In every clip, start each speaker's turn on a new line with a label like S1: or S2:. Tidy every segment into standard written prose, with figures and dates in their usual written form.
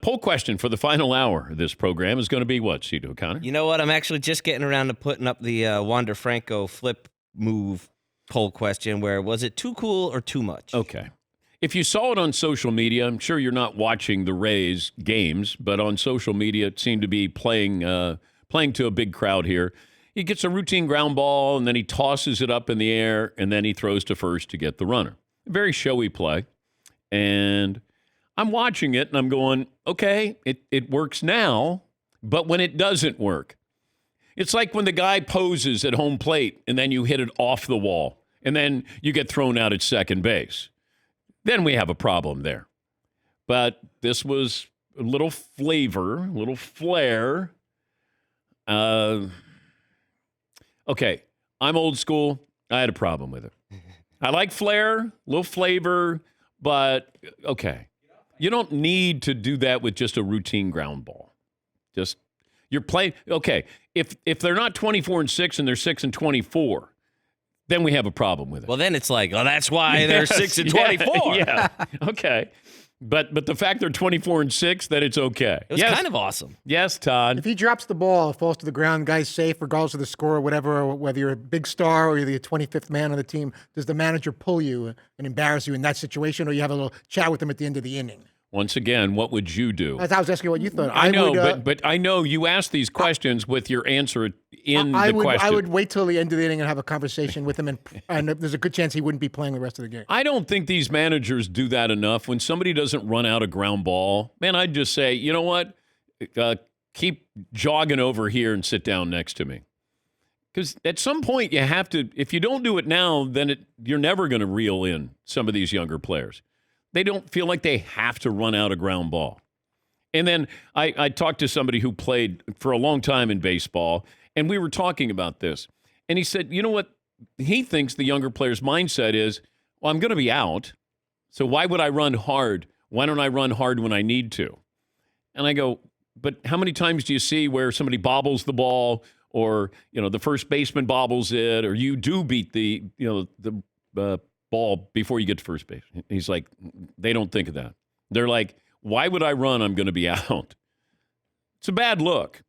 S1: poll question for the final hour of this program is going to be what, Cito O'Connor?
S2: You know what? I'm actually just getting around to putting up the Wander Franco flip move poll question where was it too cool or too much?
S1: Okay. If you saw it on social media, I'm sure you're not watching the Rays games, but on social media it seemed to be playing to a big crowd here. He gets a routine ground ball, and then he tosses it up in the air, and then he throws to first to get the runner. Very showy play. And I'm watching it, and I'm going, okay, it works now, but when it doesn't work, it's like when the guy poses at home plate, and then you hit it off the wall, and then you get thrown out at second base. Then we have a problem there. But this was a little flavor, a little flair. Okay, I'm old school. I had a problem with it. I like flair, a little flavor, but okay. You don't need to do that with just a routine ground ball. Just you're playing. Okay, if they're not 24-6 and they're 6-24, then we have a problem with it.
S2: Well, then it's like, oh, that's why they're 6-24.
S1: Yeah. Okay. But the fact they're 24-6, that it's okay.
S2: It was kind of awesome.
S1: Yes, Todd.
S3: If he drops the ball, falls to the ground, guy's safe, regardless of the score or whatever, or whether you're a big star or you're the 25th man on the team, does the manager pull you and embarrass you in that situation, or you have a little chat with him at the end of the inning?
S1: Once again, what would you do?
S3: As I was asking what you thought.
S1: I know, but I know you asked these questions with your answer in the question.
S3: I would wait till the end of the inning and have a conversation with him, and there's a good chance he wouldn't be playing the rest of the game.
S1: I don't think these managers do that enough. When somebody doesn't run out a ground ball, man, I'd just say, you know what? Keep jogging over here and sit down next to me. Because at some point you have to, if you don't do it now, then you're never going to reel in some of these younger players. They don't feel like they have to run out a ground ball. And then I talked to somebody who played for a long time in baseball, and we were talking about this. And he said, you know what? He thinks the younger player's mindset is, well, I'm going to be out, so why would I run hard? Why don't I run hard when I need to? And I go, but how many times do you see where somebody bobbles the ball, or the first baseman bobbles it, or you do beat the ball before you get to first base? He's like, they don't think of that. They're like, why would I run? I'm going to be out. It's a bad look.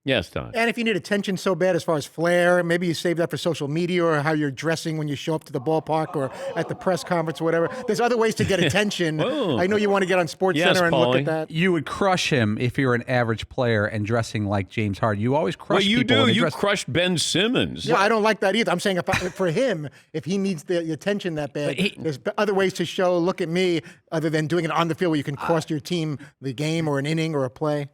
S1: Yes, Todd.
S3: And if you need attention so bad as far as flair, maybe you save that for social media or how you're dressing when you show up to the ballpark or at the press conference or whatever. There's other ways to get attention. I know you want to get on SportsCenter and look at that.
S4: You would crush him if you were an average player and dressing like James Harden. You always crush people.
S1: Well, you do. You crushed Ben Simmons.
S3: Yeah, I don't like that either. I'm saying for him, if he needs the attention that bad, there's other ways to show, look at me, other than doing it on the field where you can cost your team the game or an inning or a play.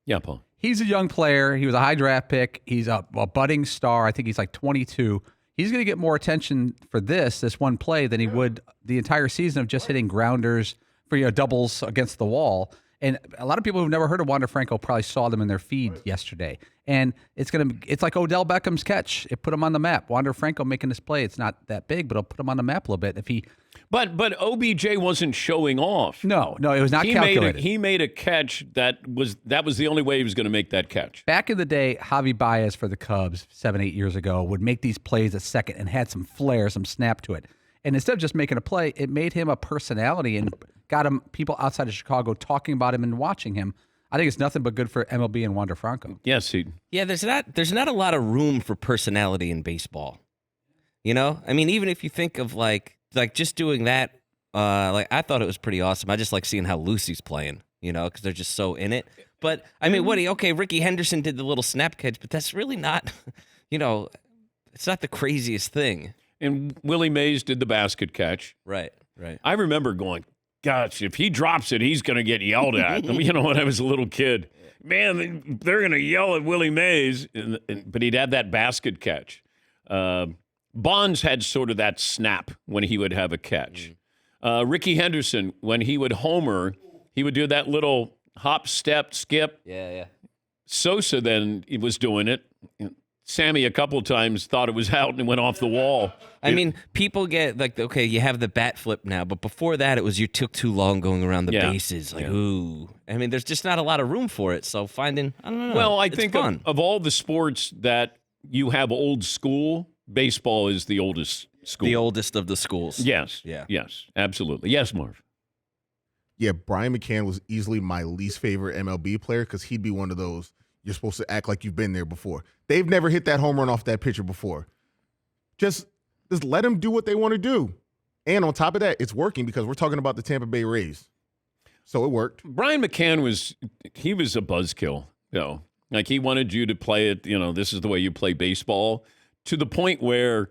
S1: Yeah, Paul.
S4: He's a young player. He was a high draft pick. He's a budding star. I think he's like 22. He's going to get more attention for this one play than he would the entire season of just hitting grounders for doubles against the wall. And a lot of people who've never heard of Wander Franco probably saw them in their feed yesterday. And it's like Odell Beckham's catch. It put him on the map. Wander Franco making this play. It's not that big, but it'll put him on the map a little bit.
S1: But OBJ wasn't showing off.
S4: No, it was not calculated.
S1: He made a catch that was the only way he was going to make that catch.
S4: Back in the day, Javi Baez for the Cubs 7-8 years ago would make these plays at second and had some flair, some snap to it. And instead of just making a play, it made him a personality and got him people outside of Chicago talking about him and watching him. I think it's nothing but good for MLB and Wander Franco.
S1: Yes, Seton.
S2: Yeah, there's not a lot of room for personality in baseball. I mean, even if you think of like just doing that, I thought it was pretty awesome. I just like seeing how Lucy's playing, because they're just so in it. But I mean, Ricky Henderson did the little snap catch, but that's really not, it's not the craziest thing.
S1: And Willie Mays did the basket catch.
S2: Right.
S1: I remember going, gosh, if he drops it, he's going to get yelled at. When I was a little kid. Man, they're going to yell at Willie Mays. But he'd have that basket catch. Bonds had sort of that snap when he would have a catch. Ricky Henderson, when he would homer, he would do that little hop, step, skip.
S2: Yeah.
S1: Sosa then was doing it. Sammy a couple of times thought it was out and went off the wall.
S2: I mean, people get like, okay, you have the bat flip now, but before that, it was you took too long going around the bases. Ooh. I mean, there's just not a lot of room for it. So I don't know.
S1: Well, I think of all the sports that you have old school, baseball is the oldest school.
S2: The oldest of the schools.
S1: Yes.
S2: Yeah.
S1: Yes, absolutely. Yes, Marv.
S5: yeah, Brian McCann was easily my least favorite MLB player because he'd be one of those, you're supposed to act like you've been there before. They've never hit that home run off that pitcher before. Just let them do what they want to do. And on top of that, it's working because we're talking about the Tampa Bay Rays. So it worked.
S1: Brian McCann was a buzzkill, like he wanted you to play it, this is the way you play baseball, to the point where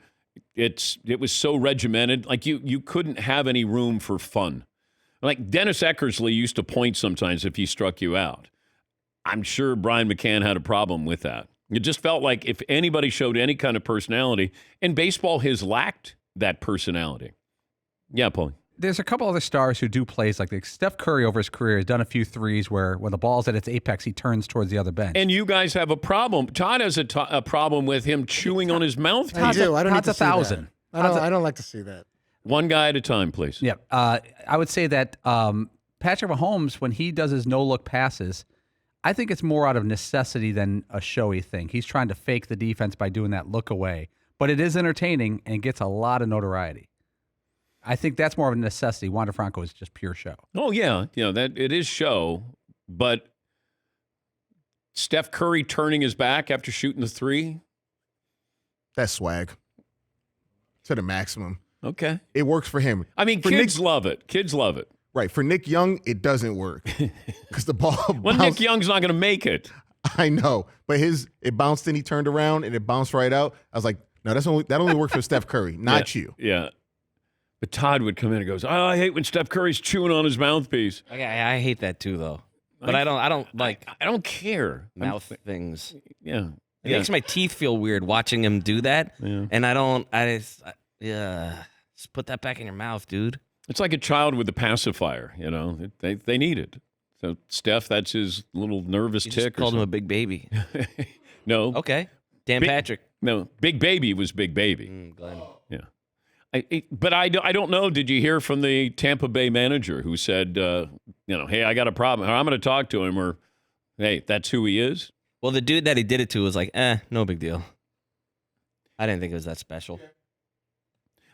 S1: it was so regimented, like you couldn't have any room for fun. Like Dennis Eckersley used to point sometimes if he struck you out. I'm sure Brian McCann had a problem with that. It just felt like if anybody showed any kind of personality, and baseball has lacked that personality. Yeah, Paulie.
S4: There's a couple other stars who do plays like this. Steph Curry over his career has done a few threes where when the ball's at its apex, he turns towards the other bench.
S1: And you guys have a problem. Todd has a problem with him chewing on his mouth.
S3: I do. I don't need to see
S4: 1,000.
S3: that. I don't like to see that.
S1: One guy at a time, please.
S4: Yeah. I would say that Patrick Mahomes, when he does his no-look passes, I think it's more out of necessity than a showy thing. He's trying to fake the defense by doing that look away. But it is entertaining and gets a lot of notoriety. I think that's more of a necessity. Wander Franco is just pure show.
S1: Oh, yeah. That it is show. But Steph Curry turning his back after shooting the three?
S5: That's swag to the maximum.
S1: Okay.
S5: It works for him.
S1: I mean, kids love it. Kids love it.
S5: Right. For Nick Young, it doesn't work because the ball
S1: Well, Nick Young's not going to make it.
S5: I know. But it bounced and he turned around and it bounced right out. I was like, no, that only works for Steph Curry, not you.
S1: Yeah. But Todd would come in and goes, I hate when Steph Curry's chewing on his mouthpiece.
S2: I hate that too, though. But I don't like
S1: I don't care.
S2: mouth things.
S1: Yeah.
S2: It makes my teeth feel weird watching him do that.
S1: Yeah.
S2: And just put that back in your mouth, dude.
S1: It's like a child with a pacifier, They need it. So Steph, that's his little nervous
S2: You
S1: tick.
S2: just called him a big baby.
S1: No.
S2: Okay. Dan Patrick.
S1: No. Big Baby was Big Baby.
S2: Glenn.
S1: Yeah. But I don't know. Did you hear from the Tampa Bay manager who said, hey, I got a problem, or I'm going to talk to him, or hey, that's who he is?
S2: Well, the dude that he did it to was like, no big deal. I didn't think it was that special.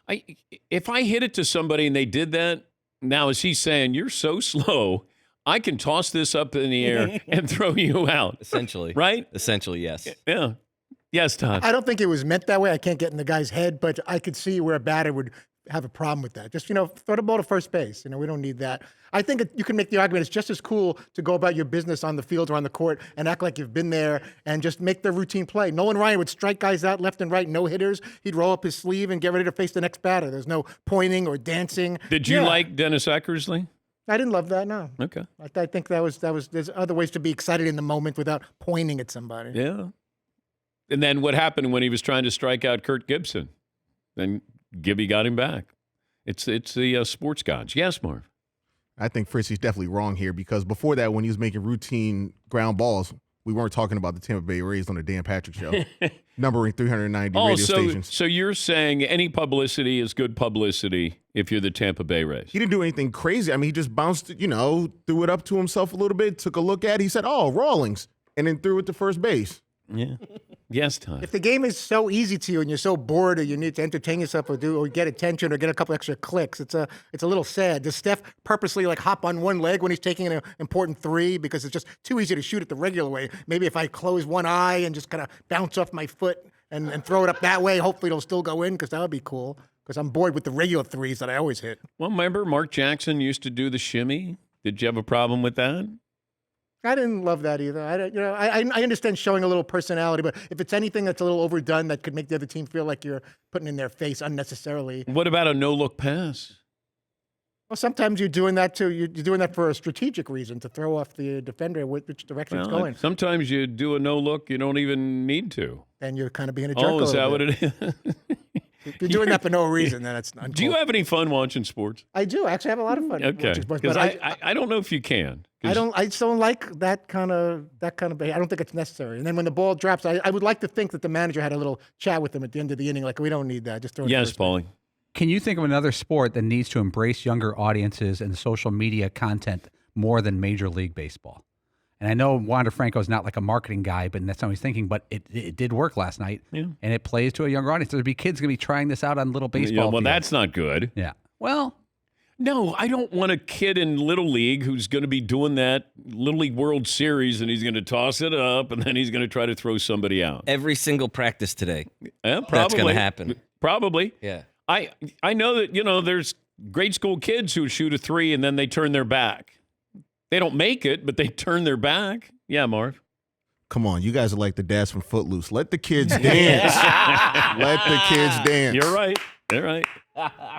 S1: If I hit it to somebody and they did that, now is he saying, you're so slow, I can toss this up in the air and throw you out?
S2: Essentially.
S1: Right?
S2: Essentially, yes.
S1: Yeah. Yes, Todd.
S3: I don't think it was meant that way. I can't get in the guy's head, but I could see where a batter would have a problem with that. Just, throw the ball to first base. We don't need that. I think you can make the argument it's just as cool to go about your business on the field or on the court and act like you've been there and just make the routine play. Nolan Ryan would strike guys out left and right, no hitters. He'd roll up his sleeve and get ready to face the next batter. There's no pointing or dancing.
S1: Did you like Dennis Eckersley?
S3: I didn't love that, no.
S1: Okay.
S3: I think that was there's other ways to be excited in the moment without pointing at somebody.
S1: Yeah. And then what happened when he was trying to strike out Kurt Gibson? Then Gibby got him back. It's the sports gods. Yes, Marv.
S5: I think Fritzy's definitely wrong here because before that, when he was making routine ground balls, we weren't talking about the Tampa Bay Rays on the Dan Patrick Show, numbering 390 radio stations.
S1: So you're saying any publicity is good publicity if you're the Tampa Bay Rays?
S5: He didn't do anything crazy. I mean, he just bounced, threw it up to himself a little bit, took a look at it. He said, oh, Rawlings, and then threw it to first base.
S1: Yeah. Yes, Todd.
S3: If the game is so easy to you and you're so bored or you need to entertain yourself or get attention or get a couple extra clicks, it's a little sad. Does Steph purposely hop on one leg when he's taking an important three because it's just too easy to shoot it the regular way? Maybe if I close one eye and just kind of bounce off my foot and throw it up that way, hopefully it'll still go in because that would be cool because I'm bored with the regular threes that I always hit.
S1: Well, remember Mark Jackson used to do the shimmy? Did you have a problem with that?
S3: I didn't love that either. I understand showing a little personality, but if it's anything that's a little overdone that could make the other team feel like you're putting in their face unnecessarily.
S1: What about a no-look pass?
S3: Well, sometimes you're doing that too. You're doing that for a strategic reason to throw off the defender which direction it's going.
S1: Sometimes you do a no-look, you don't even need to.
S3: And you're kind of being a jerk.
S1: Oh, is that what it is?
S3: If you're doing that for no reason, then it's uncool.
S1: Do you have any fun watching sports?
S3: I do. Actually, I have a lot of fun watching sports.
S1: Because I don't know if you can.
S3: I just don't like that kind of behavior. I don't think it's necessary. And then when the ball drops, I would like to think that the manager had a little chat with him at the end of the inning, like, we don't need that. Just throw it.
S1: Yes, Paulie.
S4: Can you think of another sport that needs to embrace younger audiences and social media content more than Major League Baseball? And I know Wander Franco is not like a marketing guy, but that's not what he's thinking. But it did work last night, and it plays to a younger audience. There'll be kids going to be trying this out on little baseball fields.
S1: That's not good.
S4: Yeah. Well,
S1: No, I don't want a kid in Little League who's going to be doing that Little League World Series and he's going to toss it up and then he's going to try to throw somebody out.
S2: Every single practice today.
S1: Yeah, probably.
S2: That's going to happen.
S1: Probably.
S2: Yeah.
S1: I know that, there's grade school kids who shoot a 3 and then they turn their back. They don't make it, but they turn their back. Yeah, Marv.
S5: Come on, you guys are like the dads from Footloose. Let the kids dance. Let the kids dance.
S1: You're right. You're right.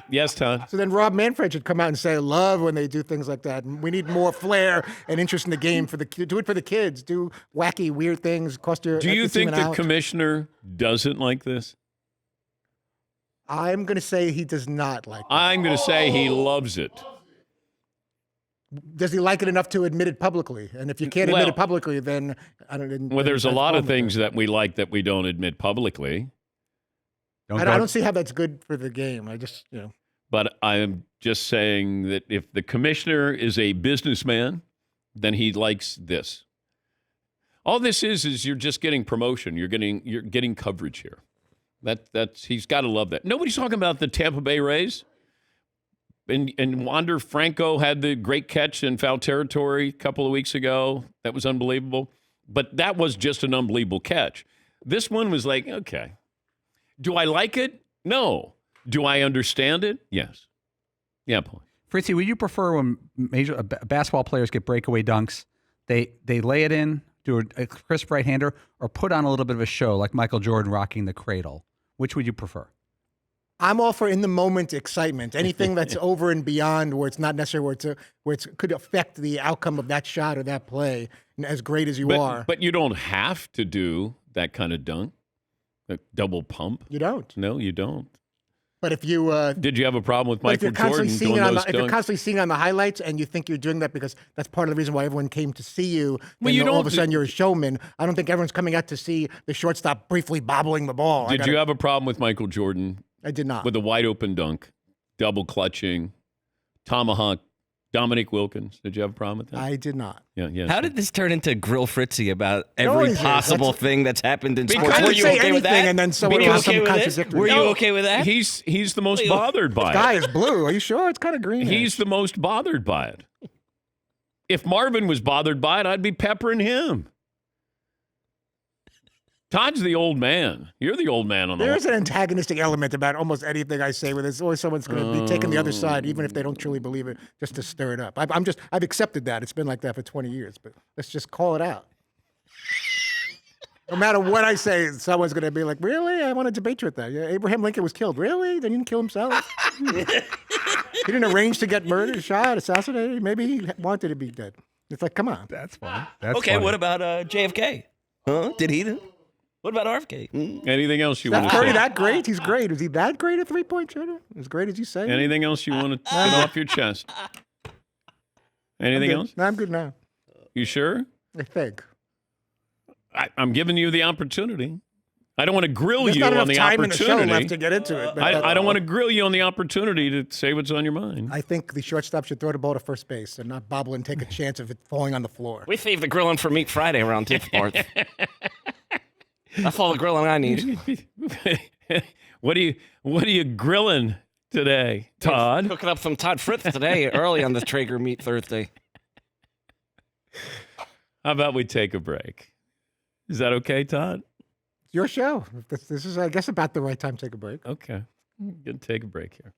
S1: Yes, Todd.
S3: So then Rob Manfred should come out and say, I love when they do things like that. And we need more flair and interest in the game do it for the kids. Do wacky, weird things.
S1: Do you think the commissioner doesn't like this?
S3: I'm going to say he does not like it.
S1: I'm going to say he loves it.
S3: Does he like it enough to admit it publicly? And if you can't admit it publicly, then I don't.
S1: Well, there's a lot of things that we like that we don't admit publicly.
S3: I don't see how that's good for the game. I just,
S1: But I'm just saying that if the commissioner is a businessman, then he likes this. All this is you're just getting promotion. You're getting coverage here. That's he's got to love that. Nobody's talking about the Tampa Bay Rays. And Wander Franco had the great catch in foul territory a couple of weeks ago. That was unbelievable. But that was just an unbelievable catch. This one was like, okay. Do I like it? No. Do I understand it? Yes. Yeah, Paul.
S4: Fritzy, would you prefer when major basketball players get breakaway dunks, they lay it in, do a crisp right-hander, or put on a little bit of a show like Michael Jordan rocking the cradle? Which would you prefer?
S3: I'm all for in-the-moment excitement. Anything that's over and beyond where it's not necessarily where it could affect the outcome of that shot or that play, as great as you are.
S1: But you don't have to do that kind of dunk, a double pump.
S3: You don't.
S1: No, you don't.
S3: But if you
S1: did you have a problem with Michael Jordan doing those dunks?
S3: If you're constantly seeing it on the highlights and you think you're doing that because that's part of the reason why everyone came to see you, all of a sudden you're a showman. I don't think everyone's coming out to see the shortstop briefly bobbling the ball.
S1: Did you have a problem with Michael Jordan?
S3: I did not.
S1: With a wide open dunk, double clutching, tomahawk, Dominique Wilkins. Did you have a problem with that?
S3: I did not.
S1: Yeah, yeah.
S2: How did this turn into Grill Fritzy about every possible thing that's happened in sports?
S3: Were you okay with that? And then someone else contradictory.
S2: Were you okay with that?
S1: He's the most bothered by it.
S3: The sky is blue. Are you sure? It's kind of green.
S1: He's the most bothered by it. If Marvin was bothered by it, I'd be peppering him. Todd's the old man. You're the old man on the
S3: There's an antagonistic element about almost anything I say where there's always someone's going to be taking the other side, even if they don't truly believe it, just to stir it up. I've accepted that. It's been like that for 20 years, but let's just call it out. No matter what I say, someone's going to be like, really? I want to debate you with that. Yeah, Abraham Lincoln was killed. Really? Then he didn't kill himself? He didn't arrange to get murdered, shot, assassinated? Maybe he wanted to be dead. It's like, come on.
S4: That's funny.
S2: Okay, what about JFK? Huh? Did he do? What about RFK?
S1: Anything else you want to say?
S3: Curry that great? He's great. Is he that great at three-point shooter? As great as you say?
S1: Anything else you want to get off your chest? Anything else?
S3: No, I'm good now.
S1: You sure?
S3: I think.
S1: I'm giving you the opportunity. I don't want to grill
S3: There's
S1: you
S3: not
S1: on
S3: enough
S1: the
S3: time
S1: opportunity.
S3: in the show left to get into it.
S1: I don't want to grill you on the opportunity to say what's on your mind.
S3: I think the shortstop should throw the ball to first base and not bobble and take a chance of it falling on the floor.
S2: We save the grilling for Meat Friday around Tip Sports. That's all the grilling I need.
S1: What are you grilling today, Todd?
S2: Cooking up some Todd Fritz today early on this Traeger Meat Thursday.
S1: How about we take a break? Is that okay, Todd?
S3: It's your show. This is, I guess, about the right time to take a break.
S1: Okay. I'm going to take a break here.